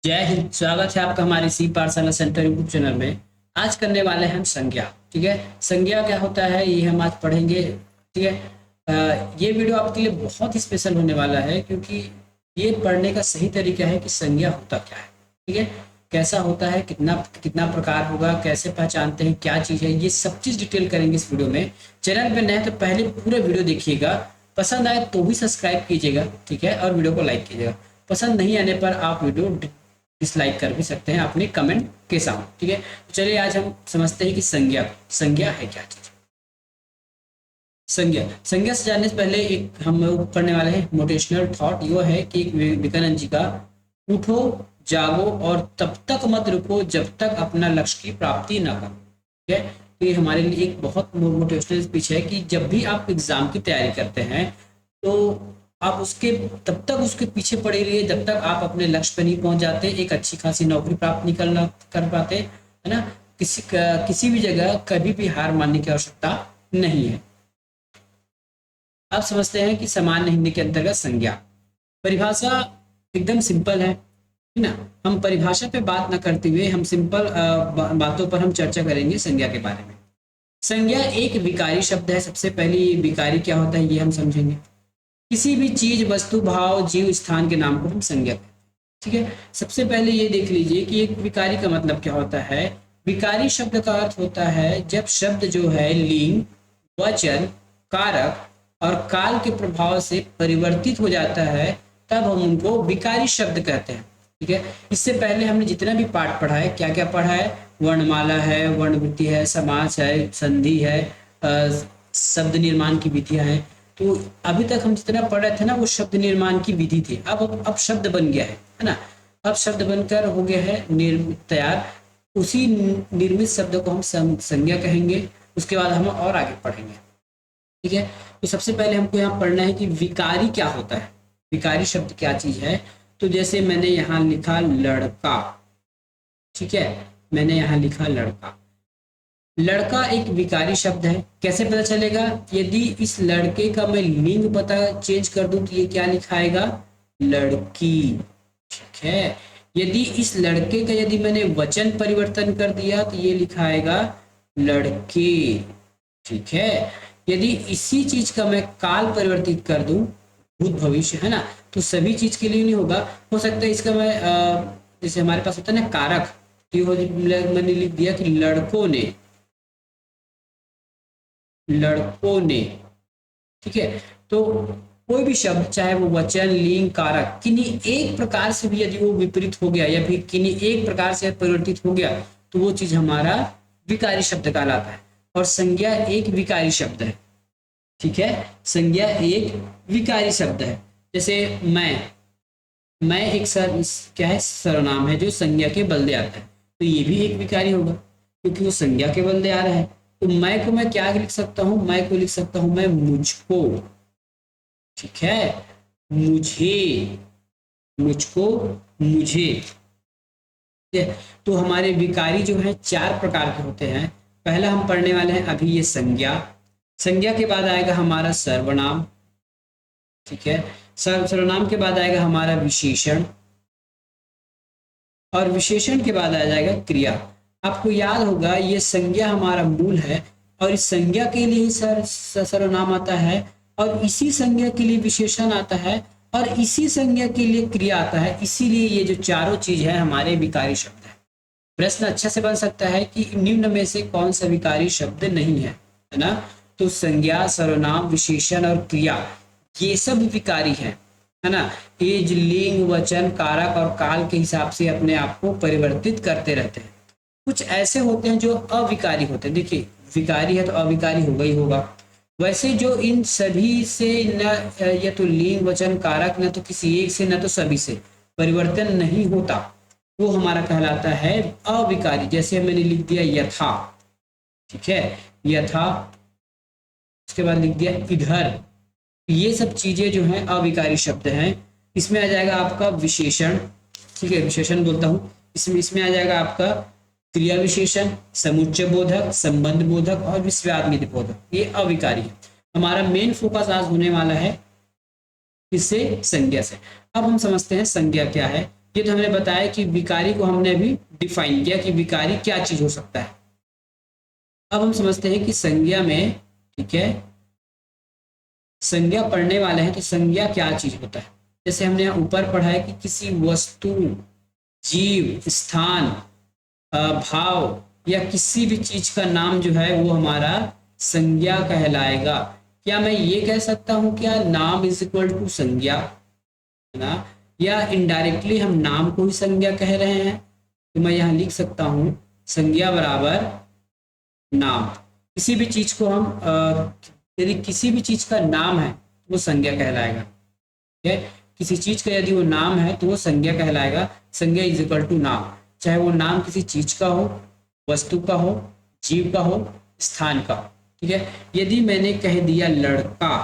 जय हिंद। स्वागत है आपका हमारे सी पाठशाला सेंटर यूट्यूब चैनल में। आज करने वाले हैं हम संज्ञा। ठीक है, संज्ञा क्या होता है ये हम आज पढ़ेंगे। ठीक है, ये वीडियो आपके लिए बहुत ही स्पेशल होने वाला है क्योंकि ये पढ़ने का सही तरीका है कि संज्ञा होता क्या है। ठीक है, कैसा होता है, कितना कितना प्रकार होगा, कैसे पहचानते हैं, क्या चीज़ है, ये सब चीज़ डिटेल करेंगे इस वीडियो में। चैनल पे नए हैं तो पहले पूरा वीडियो देखिएगा, पसंद आए तो भी सब्सक्राइब कीजिएगा। ठीक है, और वीडियो को लाइक कीजिएगा। पसंद नहीं आने पर आप वीडियो डिसलाइक कर भी सकते हैं अपने कमेंट के साथ। ठीक है, तो चलिए आज हम समझते हैं कि संज्ञा संज्ञा है क्या चीज। संज्ञा संज्ञा से जानने से पहले एक हम पढ़ने वाले हैं मोटिवेशनल थॉट। यो है कि एक विवेकानंद जी का, उठो जागो और तब तक मत रुको जब तक अपना लक्ष्य की प्राप्ति ना करो। ठीक है, तो ये हमारे लिए एक बहुत मोटिवेशनल स्पीच है कि जब भी आप एग्जाम की तैयारी करते हैं तो आप उसके तब तक उसके पीछे पड़े रहिए जब तक आप अपने लक्ष्य पर नहीं पहुंच जाते, एक अच्छी खासी नौकरी प्राप्त नहीं करना कर पाते, है ना। किसी भी जगह कभी भी हार मानने की आवश्यकता नहीं है। अब समझते हैं कि सामान्य हिंदी के अंतर्गत संज्ञा परिभाषा एकदम सिंपल है ना। हम परिभाषा पे बात ना करते हुए हम सिंपल बातों पर हम चर्चा करेंगे संज्ञा के बारे में। संज्ञा एक विकारी शब्द है। सबसे पहले विकारी क्या होता है ये हम समझेंगे। किसी भी चीज, वस्तु, भाव, जीव, स्थान के नाम को हम संज्ञा कहते हैं। ठीक है, सबसे पहले ये देख लीजिए कि एक विकारी का मतलब क्या होता है। विकारी शब्द का अर्थ होता है जब शब्द जो है लिंग, वचन, कारक और काल के प्रभाव से परिवर्तित हो जाता है, तब हम उनको विकारी शब्द कहते हैं। ठीक है, इससे पहले हमने जितना भी पाठ पढ़ा है, क्या क्या पढ़ा है, वर्णमाला है, वर्णवृत्ति है, समास है, संधि है, शब्द निर्माण की विधियां हैं। तो अभी तक हम जितना पढ़ रहे थे ना वो शब्द निर्माण की विधि थी। अब शब्द बन गया है ना। अब शब्द बनकर हो गया है निर्मित तैयार। उसी निर्मित शब्द को हम संज्ञा कहेंगे। उसके बाद हम और आगे पढ़ेंगे। ठीक है, तो सबसे पहले हमको यहाँ पढ़ना है कि विकारी क्या होता है, विकारी शब्द क्या चीज है। तो जैसे मैंने यहाँ लिखा लड़का। ठीक है, मैंने यहाँ लिखा लड़का। लड़का एक विकारी शब्द है। कैसे पता चलेगा? यदि इस लड़के का मैं लिंग पता चेंज कर दूं तो ये क्या लिखाएगा? लड़की। ठीक है, यदि इस लड़के का यदि मैंने वचन परिवर्तन कर दिया तो ये लिखाएगा लड़के। ठीक है, यदि इसी चीज का मैं काल परिवर्तित कर दूं, भूत भविष्य, है ना, तो सभी चीज के लिए नहीं होगा। हो सकता है इसका मैं जैसे हमारे पास होता है ना कारक, मैंने लिख दिया कि लड़कों ने, लड़कों ने। ठीक है, तो कोई भी शब्द चाहे वो वचन, लिंग, कारक, किन्हीं एक प्रकार से भी यदि वो विपरीत हो गया या फिर किन्हीं एक प्रकार से परिवर्तित हो गया तो वो चीज हमारा विकारी शब्द कहलाता है। और संज्ञा एक विकारी शब्द है। ठीक है, संज्ञा एक विकारी शब्द है। जैसे मैं एक क्या है, सर्वनाम है जो संज्ञा के बदले आता है, तो ये भी एक विकारी होगा क्योंकि वो संज्ञा के बदले आ रहा है। तो मैं को मैं क्या लिख सकता हूं? मैं को लिख सकता हूं मैं मुझको। ठीक है, मुझे, मुझको, मुझे। ठीक है, तो हमारे विकारी जो है चार प्रकार के होते हैं। पहला हम पढ़ने वाले हैं अभी ये संज्ञा। संज्ञा के बाद आएगा हमारा सर्वनाम। ठीक है, सर्वनाम के बाद आएगा हमारा विशेषण और विशेषण के बाद आ जाएगा क्रिया। आपको याद होगा ये संज्ञा हमारा मूल है और इस संज्ञा के लिए सर्वनाम आता है और इसी संज्ञा के लिए विशेषण आता है और इसी संज्ञा के लिए क्रिया आता है। इसीलिए ये जो चारों चीज है हमारे विकारी शब्द है। प्रश्न अच्छा से बन सकता है कि निम्न में से कौन सा विकारी शब्द नहीं है ना। तो संज्ञा, सर्वनाम, विशेषण और क्रिया ये सब विकारी है ना। ये लिंग, वचन, कारक और काल के हिसाब से अपने आप को परिवर्तित करते रहते हैं। कुछ ऐसे होते हैं जो अविकारी होते हैं। देखिए, विकारी है तो अविकारी होगा ही होगा। वैसे जो इन सभी से न या तो लिंग, वचन, कारक न तो किसी एक से न तो सभी से परिवर्तन नहीं होता, वो हमारा कहलाता है अविकारी। जैसे मैंने लिख दिया यथा। ठीक है, यथा, उसके बाद लिख दिया इधर। ये सब चीजें जो हैं अविकारी शब्द हैं। इसमें आ जाएगा आपका विशेषण। ठीक है, विशेषण बोलता हूं, इसमें आ जाएगा आपका क्रिया विशेषण, समुच्चय बोधक, संबंध बोधक और विश्वात्मिक बोधक। ये अविकारी है। हमारा मेन फोकस आज होने वाला है इससे संज्ञा से। अब हम समझते हैं संज्ञा क्या है। ये तो हमने बताया कि विकारी को हमने अभी डिफाइन किया कि विकारी क्या चीज हो सकता है। अब हम समझते हैं कि संज्ञा में, ठीक है, संज्ञा पढ़ने वाले हैं तो संज्ञा क्या चीज होता है। जैसे हमने यहाँ ऊपर पढ़ा है कि किसी वस्तु, जीव, स्थान, भाव या किसी भी चीज का नाम जो है वो हमारा संज्ञा कहलाएगा। क्या मैं ये कह सकता हूं क्या नाम इज इक्वल टू संज्ञा, है ना, या इनडायरेक्टली हम नाम को ही संज्ञा कह रहे हैं। तो मैं यहाँ लिख सकता हूं संज्ञा बराबर नाम। किसी भी चीज को हम यदि किसी भी चीज का नाम है तो वो संज्ञा कहलाएगा। ठीक है, किसी चीज का यदि वो नाम है तो वो संज्ञा कहलाएगा। संज्ञा इज इक्वल टू नाम, चाहे वो नाम किसी चीज का हो, वस्तु का हो, जीव का हो, स्थान का हो। ठीक है, यदि मैंने कह दिया लड़का,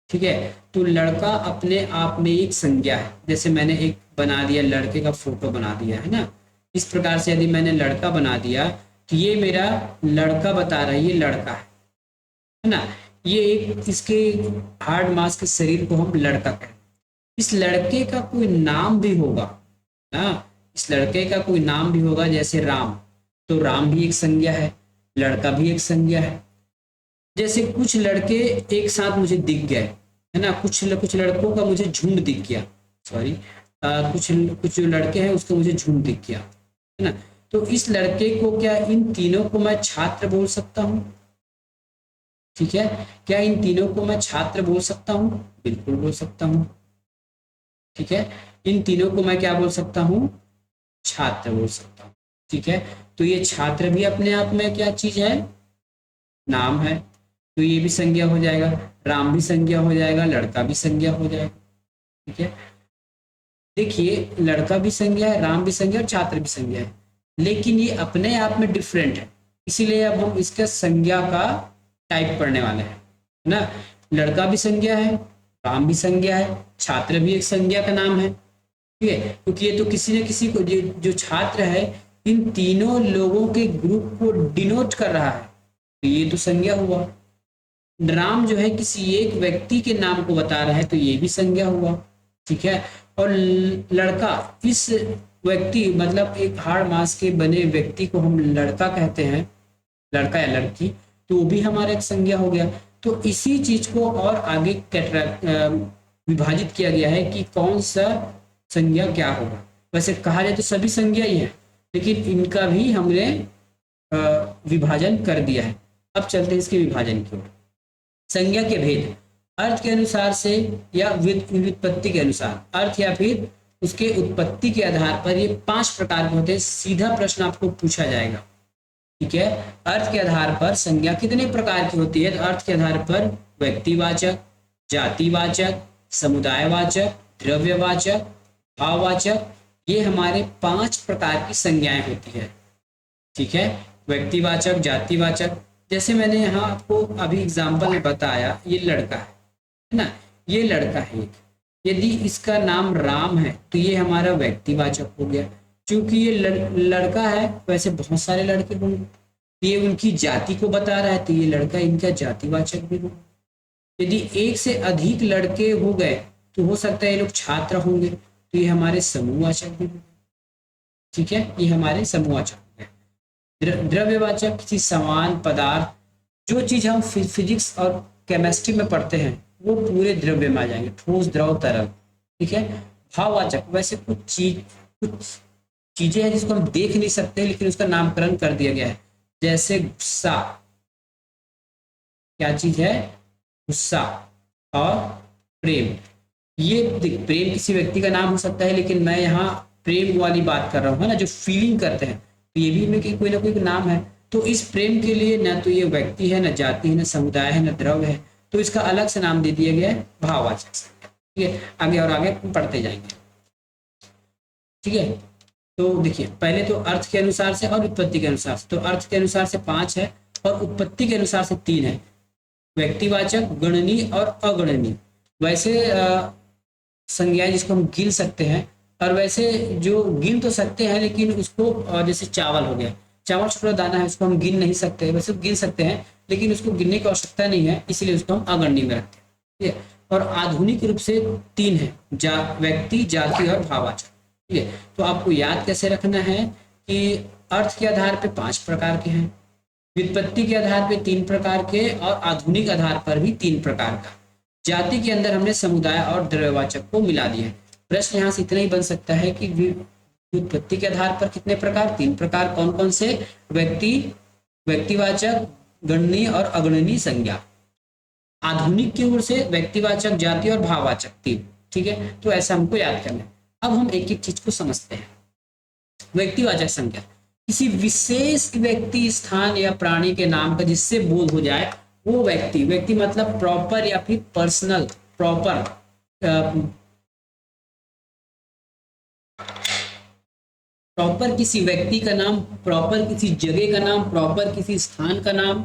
ठीक है, तो लड़का अपने आप में एक संज्ञा है। जैसे मैंने एक बना दिया, लड़के का फोटो बना दिया, है ना, इस प्रकार से यदि मैंने लड़का बना दिया तो ये मेरा लड़का बता रहा है, ये लड़का है ना। ये एक इसके हार्ड मास के शरीर को हम लड़का कहते हैं। इस लड़के का कोई नाम भी होगा ना, इस लड़के का कोई नाम भी होगा, जैसे राम, तो राम भी एक संज्ञा है, लड़का भी एक संज्ञा है। जैसे कुछ लड़के एक साथ मुझे दिख गए, है ना, कुछ लड़कों का मुझे झुंड दिख गया, सॉरी, कुछ कुछ जो लड़के हैं उसका मुझे झुंड दिख गया, है ना। तो इस लड़के को, क्या इन तीनों को मैं छात्र बोल सकता हूँ? ठीक है, क्या इन तीनों को मैं छात्र बोल सकता हूँ? बिल्कुल बोल सकता हूँ। ठीक है, इन तीनों को मैं क्या बोल सकता हूँ? छात्र बोल सकता हूँ। ठीक है, तो ये छात्र भी अपने आप में क्या चीज है? नाम है। तो ये भी संज्ञा हो जाएगा, राम भी संज्ञा हो जाएगा, लड़का भी संज्ञा हो जाएगा। ठीक है, देखिए लड़का भी संज्ञा है, राम भी संज्ञा है और छात्र भी संज्ञा है, लेकिन ये अपने आप में डिफरेंट है। इसीलिए अब हम इसका संज्ञा का टाइप पढ़ने वाले हैं ना। लड़का भी संज्ञा है, राम भी संज्ञा है, छात्र भी एक संज्ञा का नाम है। ठीक है, क्योंकि ये तो किसी न किसी को, जो छात्र है इन तीनों लोगों के ग्रुप को डिनोट कर रहा है, तो ये तो संज्ञा हुआ। राम जो है किसी एक व्यक्ति के नाम को बता रहा है, तो ये भी संज्ञा हुआ। ठीक है, और लड़का, इस व्यक्ति मतलब एक हाड़ मांस के बने व्यक्ति को हम लड़का कहते हैं, लड़का या लड़की, तो वो भी हमारा एक संज्ञा हो गया। तो इसी चीज को और आगे विभाजित किया गया है कि कौन सा संज्ञा क्या होगा। वैसे कहा जाए तो सभी संज्ञा ही है, लेकिन इनका भी हमने विभाजन कर दिया है। अब चलते हैं इसके विभाजन की ओर। संज्ञा के भेद, अर्थ के अनुसार से या व्युत्पत्ति के अनुसार, अर्थ या फिर उसके उत्पत्ति के आधार पर ये 5 प्रकार के होते हैं। सीधा प्रश्न आपको पूछा जाएगा। ठीक है, अर्थ के आधार पर संज्ञा कितने प्रकार की होती है? तो अर्थ के आधार पर व्यक्तिवाचक, जातिवाचक, समुदायवाचक, द्रव्यवाचक, भाववाचक, ये हमारे 5 प्रकार की संज्ञाएं होती है। ठीक है, व्यक्तिवाचक, जातिवाचक, जैसे मैंने यहाँ आपको अभी एग्जाम्पल में बताया, ये लड़का है ना, ये लड़का है। यदि इसका नाम राम है तो ये हमारा व्यक्तिवाचक हो गया, क्योंकि ये लड़का है। वैसे बहुत सारे लड़के होंगे, ये उनकी जाति को बता रहा है, तो ये लड़का इनका जातिवाचक भी होगा। यदि एक से अधिक लड़के हो गए तो हो सकता है ये लोग छात्र होंगे, तो ये हमारे समूहवाचक भी होंगे। ठीक है, ये हमारे समूहवाचक हो गए। द्रव्यवाचक, किसी समान पदार्थ, जो चीज हम फिजिक्स और केमिस्ट्री में पढ़ते हैं वो पूरे द्रव्य में आ जाएंगे, ठोस, द्रव, तरल। ठीक है, भाववाचक, वैसे कुछ चीजें हैं जिसको हम देख नहीं सकते लेकिन उसका नामकरण कर दिया गया है, जैसे गुस्सा, क्या चीज है? गुस्सा। और प्रेम, ये प्रेम किसी व्यक्ति का नाम हो सकता है, लेकिन मैं यहाँ प्रेम वाली बात कर रहा हूँ, है ना, जो फीलिंग करते हैं, तो ये भी इनमें कोई ना कोई नाम है। तो इस प्रेम के लिए न तो ये व्यक्ति है, न जाति है, न समुदाय है, न द्रव्य है, तो इसका अलग से नाम दे दिया गया है भाववाचक। ठीक है, आगे और आगे पढ़ते जाएंगे। ठीक है, तो देखिए पहले तो अर्थ के अनुसार से और उत्पत्ति के अनुसार से। तो अर्थ के अनुसार से 5 है और उत्पत्ति के अनुसार से 3 है, व्यक्तिवाचक, गणनीय और अगणनीय। वैसे संज्ञाएं जिसको हम गिन सकते हैं, और वैसे जो गिन तो सकते हैं लेकिन उसको जैसे चावल हो गया, चावल छोटा दाना है, उसको हम गिन नहीं सकते। वैसे गिन सकते हैं लेकिन उसको गिनने की आवश्यकता नहीं है, इसलिए उसको हम अगणनीय में रखते हैं। ठीक है, और आधुनिक रूप से 3 है, व्यक्ति, जाति और भाववाचक। ठीक है। तो आपको याद कैसे रखना है कि अर्थ के आधार पे 5 प्रकार के हैं, व्युत्पत्ति के आधार पे 3 प्रकार के, और आधुनिक आधार पर भी 3 प्रकार का। जाति के अंदर हमने समुदाय और द्रव्यवाचक को मिला दिया है। प्रश्न यहाँ से इतना ही बन सकता है कि व्युत्पत्ति के आधार पर कितने प्रकार, 3 प्रकार। कौन कौन से? व्यक्ति, व्यक्तिवाचक, गणनीय और अगणनीय संज्ञा। आधुनिक की ओर से व्यक्तिवाचक, जाति और भाववाचक 3। ठीक है, तो ऐसा हमको याद करना है। अब हम एक एक चीज को समझते हैं। व्यक्तिवाचक संज्ञा किसी विशेष व्यक्ति, स्थान या प्राणी के नाम का जिससे बोध हो जाए वो व्यक्ति, व्यक्ति मतलब प्रॉपर या फिर पर्सनल, प्रॉपर प्रॉपर किसी व्यक्ति का नाम, प्रॉपर किसी जगह का नाम, प्रॉपर किसी स्थान का नाम,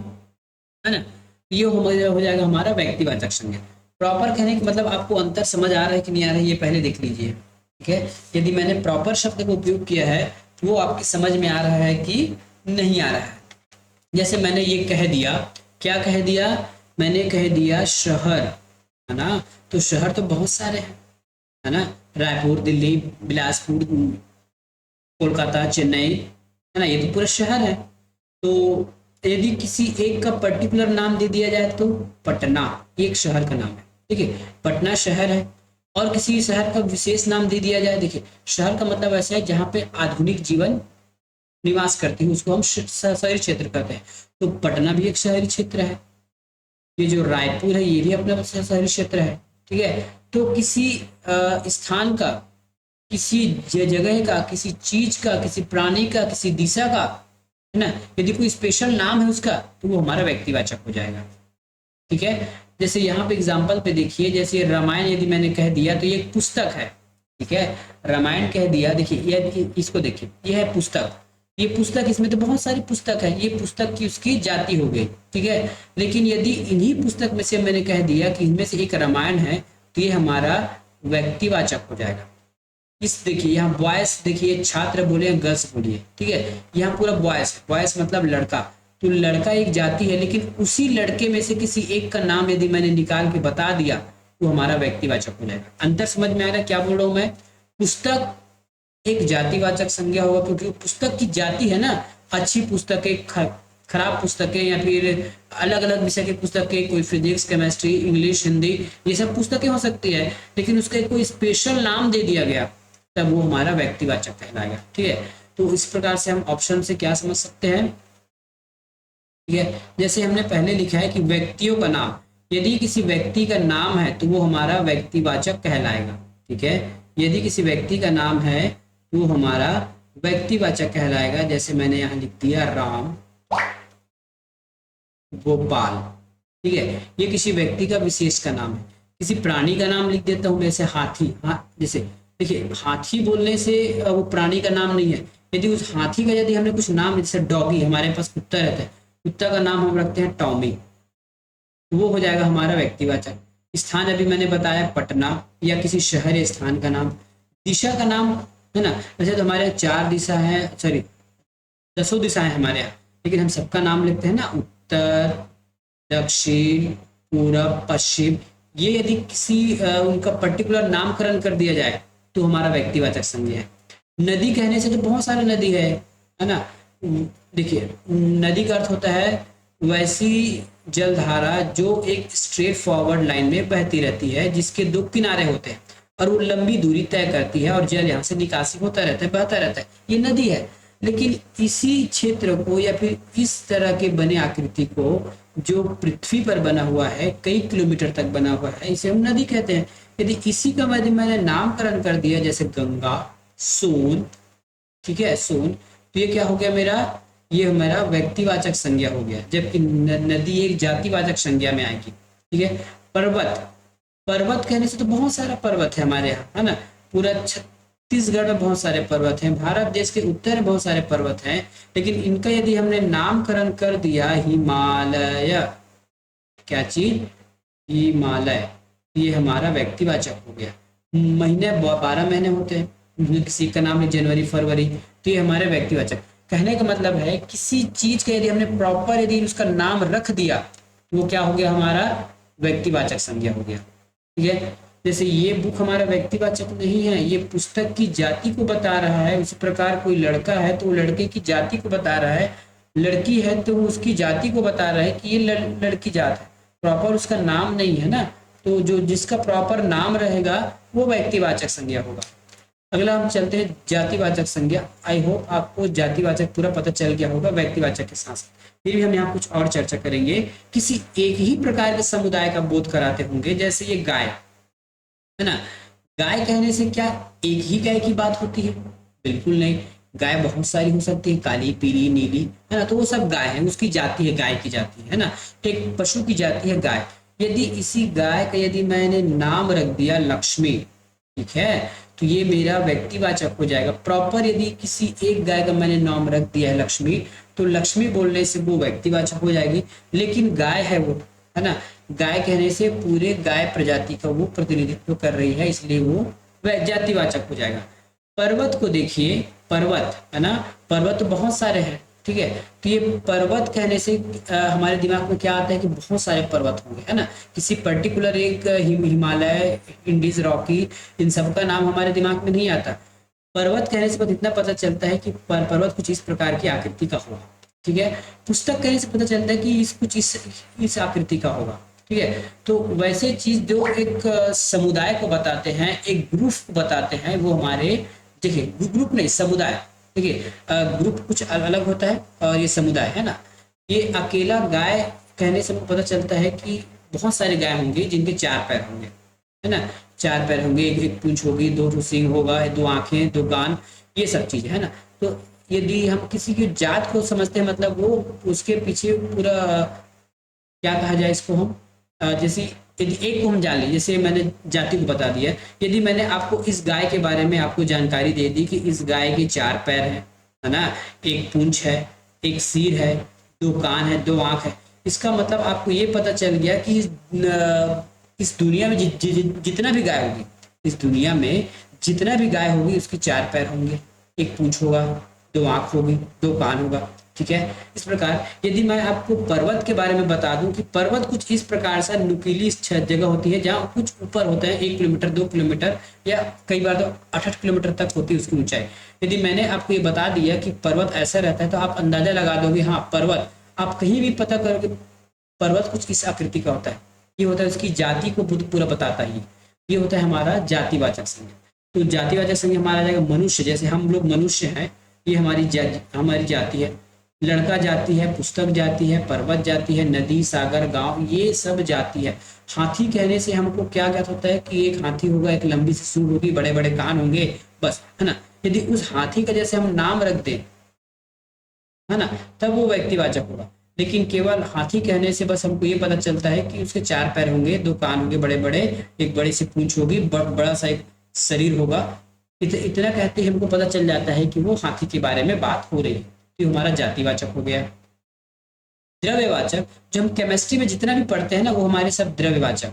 है ना। ये हो जाएगा हमारा व्यक्तिवाचक संज्ञा। प्रॉपर कहने का मतलब आपको अंतर समझ आ रहा है कि नहीं आ रहा है, ये पहले देख लीजिए। ठीक है, यदि मैंने प्रॉपर शब्द का उपयोग किया है तो वो आपकी समझ में आ रहा है कि नहीं आ रहा है। जैसे मैंने ये कह दिया, क्या कह दिया? मैंने कह दिया शहर, है ना। तो शहर तो बहुत सारे हैं, है ना। रायपुर, दिल्ली, बिलासपुर, कोलकाता, चेन्नई, है ना, ये तो पूरा शहर है। तो यदि किसी एक का पर्टिकुलर नाम दे दिया जाए तो पटना एक शहर का नाम है, ठीक है, पटना शहर है। और किसी शहर का विशेष नाम दे दिया जाए, देखिए शहर का मतलब ऐसा है जहाँ पे आधुनिक जीवन निवास करती है, उसको हम शहरी क्षेत्र कहते हैं। तो पटना भी एक शहरी क्षेत्र है। ये जो रायपुर है ये भी अपना शहरी क्षेत्र है। ठीक है, तो किसी स्थान का, किसी जगह का, किसी चीज का, किसी प्राणी का, किसी दिशा का, है ना, यदि कोई स्पेशल नाम है उसका तो वो हमारा व्यक्तिवाचक हो जाएगा। ठीक है, जैसे यहाँ पे एग्जाम्पल पे देखिए, जैसे रामायण यदि मैंने कह दिया तो ये एक पुस्तक है। ठीक है, रामायण कह दिया, देखिए ये इसको देखिए, ये है पुस्तक, ये पुस्तक, इसमें तो बहुत सारी पुस्तक है, ये पुस्तक की उसकी जाति हो गई। ठीक है, लेकिन यदि इन्हीं पुस्तक में से मैंने कह दिया कि इनमें से एक रामायण है तो ये हमारा व्यक्तिवाचक हो जाएगा। इस देखिए यहाँ बॉयस, देखिए छात्र बोले गर्ल्स बोलिए, ठीक है, यहाँ पूरा बॉयस, बॉयस मतलब लड़का, तो लड़का एक जाति है, लेकिन उसी लड़के में से किसी एक का नाम यदि मैंने निकाल के बता दिया तो हमारा व्यक्तिवाचक हो जाएगा। अंतर समझ में आ रहा है क्या बोल रहा हूं मैं? पुस्तक एक जातिवाचक संज्ञा होगा क्योंकि पुस्तक की जाति है ना, अच्छी पुस्तकें, खराब पुस्तकें, या फिर अलग अलग विषय की पुस्तकें, कोई फिजिक्स, केमिस्ट्री, इंग्लिश, हिंदी, ये सब पुस्तकें हो सकती है, लेकिन उसका कोई स्पेशल नाम दे दिया गया तब वो हमारा व्यक्तिवाचक कहलाएगा। ठीक है, तो इस प्रकार से हम ऑप्शन से क्या समझ सकते हैं? ठीक है, जैसे हमने पहले लिखा है कि व्यक्तियों का नाम, यदि किसी व्यक्ति का नाम है तो वो हमारा व्यक्तिवाचक कहलाएगा। ठीक है, यदि किसी व्यक्ति का नाम है तो हमारा व्यक्तिवाचक कहलाएगा। जैसे मैंने यहाँ लिख दिया राम गोपाल। ठीक है, ये किसी व्यक्ति का विशेष का नाम है। किसी प्राणी का नाम लिख देता हूँ, जैसे हाथी, हाँ, जैसे देखिए हाथी बोलने से वो प्राणी का नाम नहीं है। यदि उस हाथी का यदि हमने कुछ नाम, जैसे डॉगी, हमारे पास कुत्ता रहता है, कुत्ता का नाम हम रखते हैं टॉमी, तो वो हो जाएगा हमारा व्यक्तिवाचक। स्थान अभी मैंने बताया पटना, या किसी शहर या स्थान का नाम। दिशा का नाम, है ना, वैसे तो हमारे यहाँ 4 दिशा है, सॉरी 10 दिशाएं हमारे यहाँ, लेकिन हम सबका नाम लिखते हैं ना, उत्तर, दक्षिण, पूरब, पश्चिम। ये यदि किसी उनका पर्टिकुलर नामकरण कर दिया जाए तो हमारा व्यक्तिवाचक संज्ञा है। नदी कहने से तो बहुत सारे नदी है ना। देखिए नदी का अर्थ होता है वैसी जलधारा जो एक स्ट्रेट फॉरवर्ड लाइन में बहती रहती है, जिसके 2 किनारे होते हैं और वो लंबी दूरी तय करती है और जल यहाँ से निकासी होता रहता है, बहता रहता है, ये नदी है। लेकिन इसी क्षेत्र को या फिर इस तरह के बने आकृति को जो पृथ्वी पर बना हुआ है, कई किलोमीटर तक बना हुआ है, इसे हम नदी कहते हैं। यदि इसी का मैंने नामकरण कर दिया, जैसे गंगा, सोन, ठीक है, सोन, तो ये क्या हो गया मेरा? ये मेरा व्यक्तिवाचक संज्ञा हो गया, जबकि नदी एक जातिवाचक संज्ञा में आएगी। ठीक है, पर्वत, पर्वत कहने से तो बहुत सारा पर्वत है हमारे यहाँ, है ना, पूरा छत्तीसगढ़ में बहुत सारे पर्वत हैं, भारत देश के उत्तर में बहुत सारे पर्वत हैं, लेकिन इनका यदि हमने नामकरण कर दिया हिमालय, क्या चीज? हिमालय, ये हमारा व्यक्तिवाचक हो गया। महीने 12 महीने होते हैं, किसी का नाम है जनवरी, फरवरी, तो ये हमारे व्यक्तिवाचक। कहने का मतलब है किसी चीज का यदि हमने प्रॉपर यदि उसका नाम रख दिया तो वो क्या हो गया? हमारा व्यक्तिवाचक संज्ञा हो गया। ठीक है, जैसे ये बुक हमारा व्यक्तिवाचक नहीं है, ये पुस्तक की जाति को बता रहा है। उसी प्रकार कोई लड़का है तो वो लड़के की जाति को बता रहा है, लड़की है तो उसकी जाति को बता रहा है कि ये लड़की जात है। प्रॉपर उसका नाम नहीं है ना, तो जो जिसका प्रॉपर नाम रहेगा वो व्यक्तिवाचक संज्ञा होगा। अगला हम चलते हैं जातिवाचक संज्ञा। आई होप आपको जातिवाचक पूरा पता चल गया होगा व्यक्तिवाचक के साथ। फिर भी हम यहाँ कुछ और चर्चा करेंगे। किसी एक ही प्रकार के समुदाय का बोध कराते होंगे, जैसे ये गाय है ना। गाय कहने से क्या एक ही गाय की बात होती है? बिल्कुल नहीं, गाय बहुत सारी हो सकती है, काली, पीली, नीली, है ना। तो वो सब गाय है, उसकी जाति है, गाय की जाति है ना। एक पशु की जाति है गाय। यदि इसी गाय का यदि मैंने नाम रख दिया लक्ष्मी, ठीक है, तो ये मेरा व्यक्तिवाचक हो जाएगा। प्रॉपर यदि किसी एक गाय का मैंने नाम रख दिया है लक्ष्मी, तो लक्ष्मी बोलने से वो व्यक्तिवाचक हो जाएगी। लेकिन गाय है वो, है ना, गाय कहने से पूरे गाय प्रजाति का वो प्रतिनिधित्व कर रही है, इसलिए वो जातिवाचक हो जाएगा। पर्वत को देखिए, पर्वत है ना, पर्वत तो बहुत सारे हैं, ठीक है। तो ये पर्वत कहने से हमारे दिमाग में क्या आता है कि बहुत सारे पर्वत होंगे, है ना। किसी पर्टिकुलर एक हिमालय, इंडीज, रॉकी, इन सब का नाम हमारे दिमाग में नहीं आता। पर्वत कहने से बस इतना पता चलता है कि पर्वत कुछ इस प्रकार की आकृति का होगा, ठीक है। पुस्तक कहने से पता चलता है कि कुछ इस आकृति का होगा, ठीक है। तो वैसे चीज जो एक समुदाय को बताते हैं, एक ग्रुप को बताते हैं, वो हमारे, देखिए ग्रुप नहीं, समुदाय, देखिए ग्रुप कुछ अलग होता है और ये समुदाय है ना। ये अकेला गाय कहने से पता चलता है कि बहुत सारे गाय होंगे जिनके 4 पैर होंगे, है ना। 4 पैर होंगे, एक पूंछ होगी, 2 सींग होगा, 2 आंखें, 2 कान, ये सब चीजें, है ना। तो यदि हम किसी की जात को समझते हैं, मतलब वो उसके पीछे पूरा क्या कहा जाए इसको हम, जैसे यदि एक को हम जान ली, जैसे मैंने जाति को बता दिया, यदि मैंने आपको इस गाय के बारे में आपको जानकारी दे दी कि इस गाय के 4 पैर हैं, है ना, एक पूंछ है, एक सिर है, 2 कान है, 2 आंख है, इसका मतलब आपको ये पता चल गया कि इस दुनिया में जितना भी गाय होगी, इस दुनिया में जितना भी गाय होगी उसके 4 पैर होंगे, एक पूंछ होगा, 2 आंख होगी, 2 कान होगा, ठीक है। इस प्रकार यदि मैं आपको पर्वत के बारे में बता दूं कि पर्वत कुछ इस प्रकार से नुकीली जगह होती है जहां कुछ ऊपर होता है, 1 किलोमीटर, 2 किलोमीटर, या कई बार तो 8-8 किलोमीटर तक होती है उसकी ऊंचाई। यदि मैंने आपको ये बता दिया कि पर्वत ऐसा रहता है, तो आप अंदाजा लगा दोगे, हाँ पर्वत, आप कहीं भी पता करोगे पर्वत कुछ इस आकृति का होता है, ये होता है, उसकी जाति को पूरा बताता है। ये होता है हमारा जातिवाचक संज्ञा। तो जातिवाचक संज्ञा हमारा जाएगा मनुष्य, जैसे हम लोग मनुष्य हैं, ये हमारी जाति है। लड़का जाति है, पुस्तक जाति है, पर्वत जाति है, नदी, सागर, गांव, ये सब जाति है। हाथी कहने से हमको क्या ज्ञात होता है कि एक हाथी होगा, एक लंबी सी सूंड होगी, बड़े बड़े कान होंगे, बस, है ना। यदि उस हाथी का जैसे हम नाम रख दें, है ना, तब वो व्यक्तिवाचक होगा। लेकिन केवल हाथी कहने से बस हमको ये पता चलता है कि उसके 4 पैर होंगे, 2 कान होंगे बड़े बड़े, एक बड़ी सी पूंछ होगी, बड़ा सा एक शरीर होगा, इतना कहते ही हमको पता चल जाता है कि वो हाथी के बारे में बात हो रही है। तो हमारा जातिवाचक हो गया। द्रव्यवाचक, जो हम केमिस्ट्री में जितना भी पढ़ते हैं ना, वो हमारे सब द्रव्यवाचक,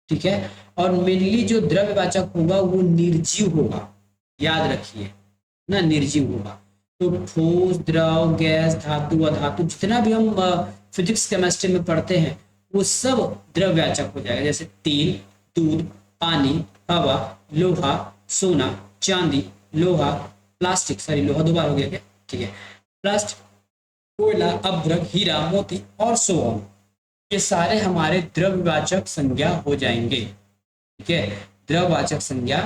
ठीक है। और मेनली जो द्रव्यवाचक होगा वो निर्जीव होगा, याद रखिए ना, निर्जीव होगा। तो ठोस, द्रव, गैस, धातु, अधातु, जितना भी हम फिजिक्स केमिस्ट्री में पढ़ते हैं वो सब द्रव्यवाचक हो जाएगा। जैसे तेल, दूध, पानी, हवा, लोहा, सोना, चांदी, लोहा, प्लास्टिक, सॉरी लोहा 2 बार हो गया क्या, ठीक है, प्लास्टिक, कोयला, अभ्रक, हीरा, मोती और सो ऑन, ये सारे हमारे द्रव्यवाचक संज्ञा हो जाएंगे, ठीक है, द्रव्यवाचक संज्ञा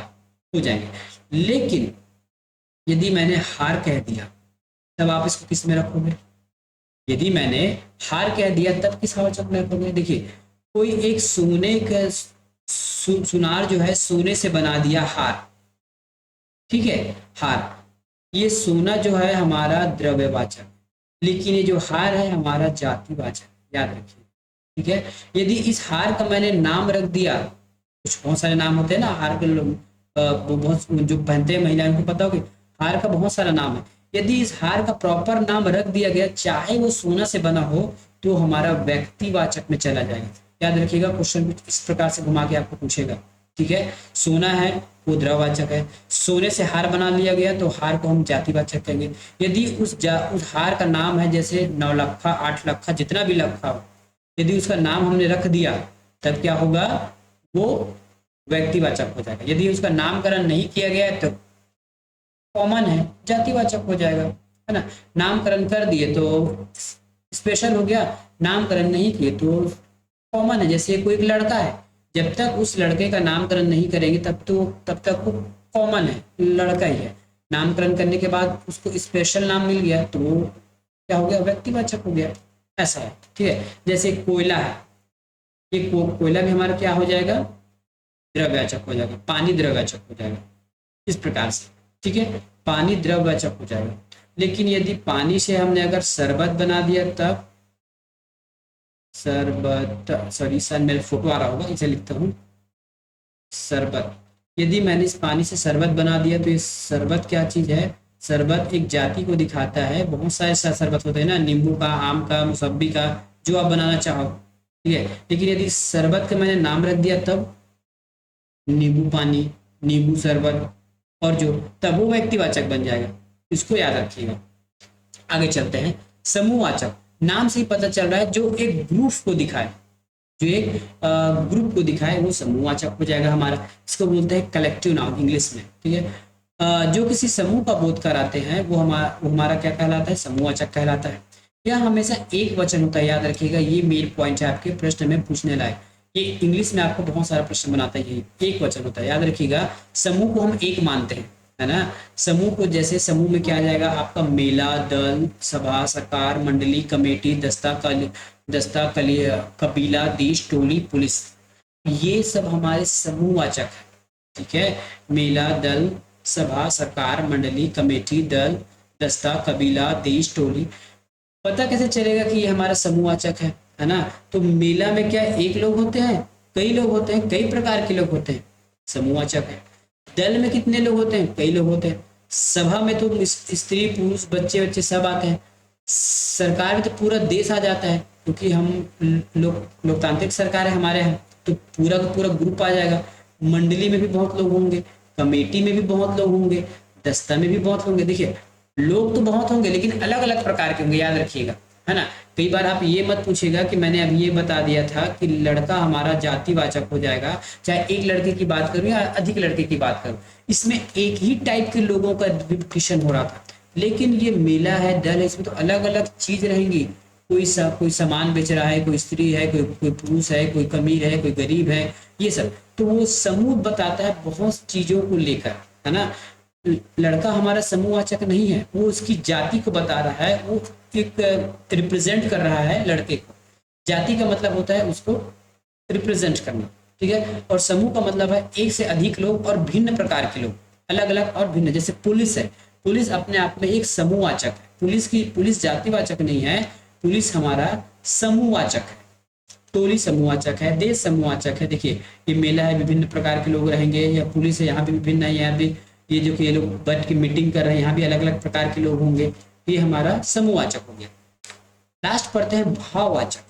हो जाएंगे। लेकिन यदि मैंने हार कह दिया, तब आप इसको किस में रखोगे? यदि मैंने हार कह दिया तब किस वाचक में रखोगे? देखिए, कोई एक सोने का सुनार जो है सोने से बना दिया हार, ठीक है, हार, ये सोना जो है हमारा द्रव्यवाचक, लेकिन ये जो हार है हमारा जातिवाचक, याद रखिए, ठीक है। यदि इस हार का मैंने नाम रख दिया, कुछ बहुत सारे नाम होते हैं ना हार के, लोग बहुत जो पहनते हैं महिलाएं उनको पता होगी, हार का बहुत सारा नाम है। यदि इस हार का प्रॉपर नाम रख दिया गया, चाहे वो सोना से बना हो, तो हमारा व्यक्तिवाचक में चला जाएगा। याद रखिएगा, क्वेश्चन कुछ इस प्रकार से घुमा के आपको पूछेगा, ठीक है। सोना है वो द्रव्यवाचक है, सोने से हार बना लिया गया तो हार को हम जातिवाचक कहेंगे। यदि उस हार का नाम है, जैसे 9 लखा, 8 लखा, जितना भी लखा हो, यदि उसका नाम हमने रख दिया, तब क्या होगा, वो व्यक्तिवाचक हो जाएगा। यदि उसका नामकरण नहीं किया गया है तो कॉमन है, जातिवाचक हो जाएगा, है ना। नामकरण कर दिए तो स्पेशल हो गया, नामकरण नहीं किए तो कॉमन है। जैसे कोई एक लड़का है, जब तक उस लड़के का नामकरण नहीं करेंगे तब तक वो कॉमन है, लड़का ही है। नामकरण करने के बाद उसको स्पेशल नाम मिल गया तो वो क्या हो गया, व्यक्तिवाचक हो गया। ऐसा है, ठीक है। जैसे कोयला है, ये कोयला भी हमारा क्या हो जाएगा, द्रव्यवाचक हो जाएगा, पानी द्रव्यवाचक हो जाएगा, इस प्रकार से, ठीक है। पानी द्रव्यवाचक हो जाएगा। लेकिन यदि पानी से हमने अगर शरबत बना दिया तब, शरबत, सॉरी सर मेरे फोटो आ रहा होगा इसे लिखता हूँ, शरबत। यदि मैंने इस पानी से शरबत बना दिया तो ये शरबत क्या चीज है, शरबत एक जाति को दिखाता है। बहुत सारे शरबत होते हैं ना, नींबू का, आम का, मौसम्बी का, जो आप बनाना चाहो, ठीक है। लेकिन यदि शरबत का मैंने नाम रख दिया तब नींबू पानी, नींबू शरबत, और जो, तब वो व्यक्तिवाचक बन जाएगा। इसको याद रखिएगा। आगे चलते हैं। समूहवाचक, नाम से ही पता चल रहा है, जो एक ग्रुप को दिखाए, जो एक ग्रुप को दिखाए वो समूहवाचक हो जाएगा हमारा। इसको बोलते हैं कलेक्टिव नाउन इंग्लिश में, ठीक है। जो किसी समूह का बोध कराते हैं वो हमारा क्या कहलाता है, समूहवाचक कहलाता है। यह हमेशा एक वचन होता है, याद रखिएगा, ये मेन पॉइंट है आपके प्रश्न में पूछने लायक। ये इंग्लिश में आपको बहुत सारा प्रश्न बनाता है, ये एक वचन होता है, याद रखिएगा। समूह को हम एक मानते हैं, है ना। समूह को, जैसे समूह में क्या आ जाएगा आपका, मेला, दल, सभा, सरकार, मंडली, कमेटी, कबीला, देश, टोली, पुलिस, ये सब हमारे समूहवाचक है, ठीक है। मेला, दल, सभा, सरकार, मंडली, कमेटी, दल, दस्ता, कबीला, देश, टोली। पता कैसे चलेगा कि ये हमारा समूहवाचक है ना। तो मेला में क्या एक लोग होते हैं, कई लोग होते हैं, कई प्रकार के लोग होते हैं, समूहवाचक है। दल में कितने लोग होते हैं, कई लोग होते हैं। सभा में तो स्त्री पुरुष बच्चे बच्चे सब आते हैं। सरकार में तो पूरा देश आ जाता है, क्योंकि हम लोकतांत्रिक सरकार है हमारे यहाँ, तो पूरा का पूरा ग्रुप आ जाएगा। मंडली में भी बहुत लोग होंगे, कमेटी में भी बहुत लोग होंगे, दस्ता में भी बहुत होंगे। देखिए, लोग तो बहुत होंगे लेकिन अलग अलग प्रकार के होंगे, याद रखिएगा, है ना। कई बार आप ये मत पूछेगा कि मैंने अभी ये बता दिया था कि लड़का हमारा जातिवाचक हो जाएगा, चाहे एक लड़के की बात करूं या अधिक लड़के की बात करूं, इसमें एक ही टाइप के लोगों का डिस्कशन हो रहा था। लेकिन ये मेला है, दल है, इसमें तो अलग अलग चीज रहेंगी। कोई सामान बेच रहा है, कोई स्त्री है, कोई पुरुष है, कोई अमीर है, कोई गरीब है, ये सब। तो वो समूह बताता है बहुत चीजों को लेकर, है ना। लड़का हमारा समूहवाचक नहीं है, वो उसकी जाति को बता रहा है, वो एक रिप्रेजेंट कर रहा है लड़के को। जाति का मतलब होता है उसको रिप्रेजेंट करना, ठीक है। और समूह का मतलब है एक से अधिक लोग और भिन्न प्रकार के लोग, अलग अलग और भिन्न। जैसे पुलिस है, पुलिस अपने आप में एक समूहवाचक है। पुलिस जातिवाचक नहीं है, पुलिस हमारा समूहवाचक है। टोली समूहवाचक है, देश समूहवाचक है। देखिए, ये मेला है, विभिन्न प्रकार के लोग रहेंगे, या पुलिस है, यहाँ भी विभिन्न है, यहाँ भी ये जो कि ये लोग बैठ के मीटिंग कर रहे हैं, यहाँ भी अलग अलग प्रकार के लोग होंगे। ये हमारा समूहवाचक हो गया। लास्ट पढ़ते हैं भाववाचक।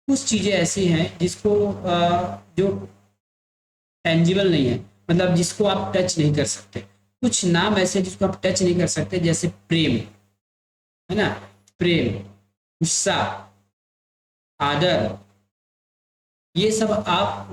कुछ चीजें ऐसी हैं जिसको जो टेंजिबल नहीं है, मतलब जिसको आप टच नहीं कर सकते। कुछ नाम ऐसे हैं जिसको आप टच नहीं कर सकते, जैसे प्रेम, है ना, प्रेम, गुस्सा, आदर, ये सब आप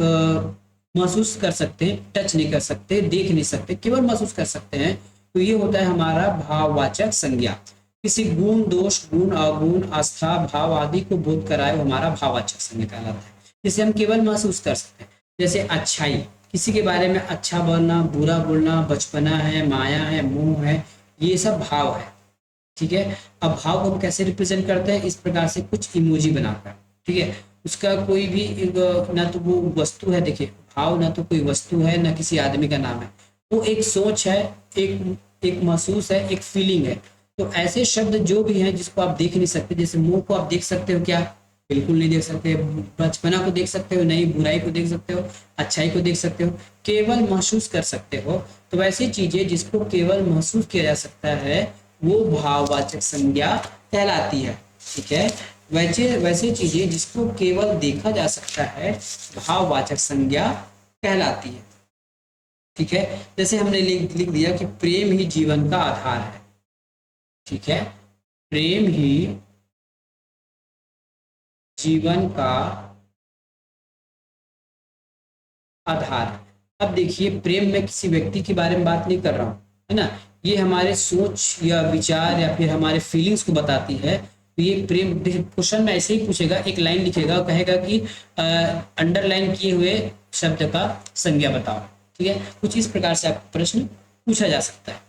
महसूस कर सकते हैं, टच नहीं कर सकते, देख नहीं सकते, केवल महसूस कर सकते हैं। तो ये होता है हमारा भाववाचक संज्ञा। किसी गुण, दोष, गुण, अवगुण, आस्था, भाव आदि को बोध कराए वो हमारा भाववाचक संज्ञा कहलाता है, जिसे हम केवल महसूस कर सकते हैं। जैसे अच्छाई, किसी के बारे में अच्छा बोलना, बुरा बोलना, बचपना है, माया है, मोह है, ये सब भाव है, ठीक है। अब भाव को हम कैसे रिप्रेजेंट करते हैं, इस प्रकार से कुछ इमोजी बनाकर, ठीक है। उसका कोई भी ना तो वो वस्तु है, देखिए भाव ना तो कोई वस्तु है ना किसी आदमी का नाम है, वो एक सोच है, एक महसूस है, एक फीलिंग है। तो ऐसे शब्द जो भी हैं जिसको आप देख नहीं सकते, जैसे मुंह को आप देख सकते हो क्या, बिल्कुल नहीं देख सकते। बचपना को देख सकते हो नहीं, बुराई को देख सकते हो, अच्छाई को देख सकते हो, केवल महसूस कर सकते हो। तो वैसी चीजें जिसको केवल महसूस किया जा सकता है वो भाववाचक संज्ञा कहलाती है, ठीक है। वैसे वैसे चीजें जिसको केवल देखा जा सकता है भाववाचक संज्ञा कहलाती है, ठीक है। जैसे हमने लिख दिया कि प्रेम ही जीवन का आधार है, ठीक है। प्रेम ही जीवन का आधार है। अब देखिए, प्रेम में किसी व्यक्ति के बारे में बात नहीं कर रहा हूँ, है ना, ये हमारे सोच या विचार या फिर हमारे फीलिंग्स को बताती है। तो ये प्रेम क्वेश्चन में ऐसे ही पूछेगा, एक लाइन लिखेगा और कहेगा कि अंडरलाइन किए हुए शब्द का संज्ञा बताओ। ठीक है, कुछ इस प्रकार से आपको प्रश्न पूछा जा सकता है।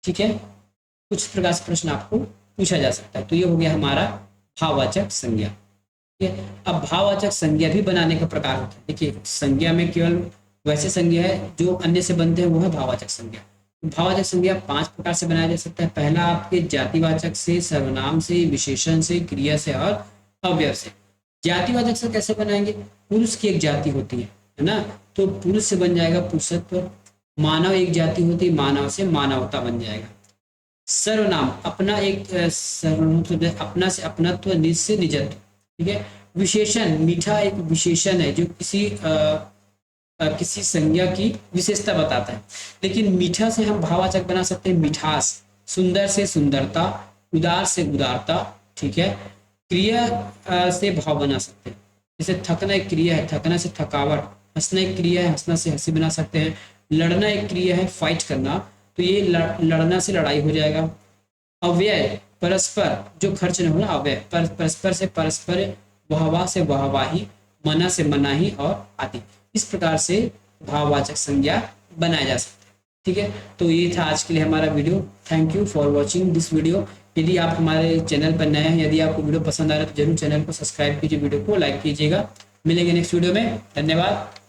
ठीक है, कुछ प्रकार से प्रश्न आपको पूछा जा सकता है। तो ये हो गया हमारा भाववाचक संज्ञा। ठीक है, अब भाववाचक संज्ञा भी बनाने का प्रकार होता है। देखिए, संज्ञा में केवल वैसे संज्ञा है जो अन्य से बनते हैं, वो है भाववाचक संज्ञा। भाववाचक संज्ञा 5 प्रकार से बनाया जा सकता है। पहला आपके जातिवाचक से, सर्वनाम से, विशेषण से, क्रिया से और अवयव से। जातिवाचक से कैसे बनाएंगे? पुरुष की एक जाति होती है ना, तो पुरुष से बन जाएगा पुरुषत्व। मानव एक जाति होती है, मानव से मानवता बन जाएगा। सर्वनाम अपना एक सर्वनाम, अपना से अपनत्व, निज से निजत्व। ठीक है, विशेषण मीठा एक विशेषण है जो किसी संज्ञा की विशेषता बताता है। लेकिन मीठा से हम भाववाचक बना सकते हैं मिठास, सुंदर से सुंदरता, उदार से उदारता। ठीक है, क्रिया से भाव बना सकते हैं। जैसे थकना एक क्रिया है, थकना से थकावट। हंसना एक क्रिया है, हंसना से हंसी बना सकते हैं। लड़ना एक क्रिया है, फाइट करना, तो ये लड़ना से लड़ाई हो जाएगा। अव्यय परस्पर जो खर्च न होना, अव्यय परस्पर से परस्पर, वाहवाह से वाहवाही, मना से मनाही और आदि। इस प्रकार से भाववाचक संज्ञा बनाया जा सकता है। ठीक है, तो ये था आज के लिए हमारा video. Thank you for watching this video. यदि आप हमारे चैनल पर नए हैं, यदि आपको वीडियो पसंद आ रहा है तो जरूर चैनल को सब्सक्राइब कीजिए, वीडियो को लाइक कीजिएगा। मिलेंगे नेक्स्ट वीडियो में। धन्यवाद।